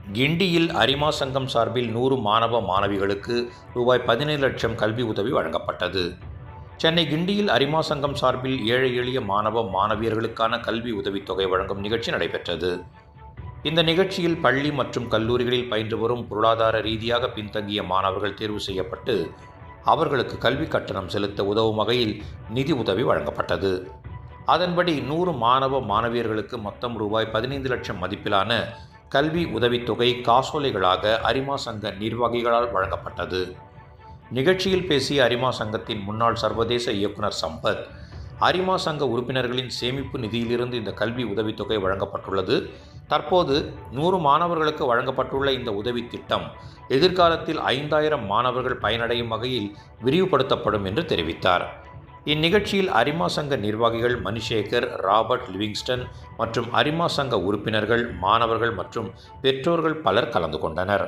கிண்டியில் அரிமா சங்கம் சார்பில் 100 மாணவ மாணவிகளுக்கு ரூபாய் 17 லட்சம் கல்வி உதவி வழங்கப்பட்டது. சென்னை கிண்டியில் அரிமா சங்கம் சார்பில் ஏழை எளிய மாணவ மாணவியர்களுக்கான கல்வி உதவித்தொகை வழங்கும் நிகழ்ச்சி நடைபெற்றது. இந்த நிகழ்ச்சியில் பள்ளி மற்றும் கல்லூரிகளில் பயின்று வரும் பொருளாதார ரீதியாக பின்தங்கிய மாணவர்கள் தேர்வு செய்யப்பட்டு அவர்களுக்கு கல்வி கட்டணம் செலுத்த உதவும் வகையில் நிதி உதவி வழங்கப்பட்டது. அதன்படி 100 மாணவ மாணவியர்களுக்கு மொத்தம் ரூபாய் 15 லட்சம் மதிப்பிலான கல்வி உதவித்தொகை காசோலைகளாக அரிமா சங்க நிர்வாகிகளால் வழங்கப்பட்டது. நிகழ்ச்சியில் பேசிய அரிமா சங்கத்தின் முன்னாள் சர்வதேச இயக்குனர் சம்பத், அரிமா சங்க உறுப்பினர்களின் சேமிப்பு நிதியிலிருந்து இந்த கல்வி உதவித்தொகை வழங்கப்பட்டுள்ளது. தற்போது 100 மாணவர்களுக்கு வழங்கப்பட்டுள்ள இந்த உதவி திட்டம் எதிர்காலத்தில் 5000 மாணவர்கள் பயனடையும் வகையில் விரிவுபடுத்தப்படும் என்று தெரிவித்தார். இந்நிகழ்ச்சியில் அரிமா சங்க நிர்வாகிகள் மணிசேகர், ராபர்ட் லிவிங்ஸ்டன் மற்றும் அரிமா சங்க உறுப்பினர்கள், மாணவர்கள் மற்றும் பெற்றோர்கள் பலர் கலந்து கொண்டனர்.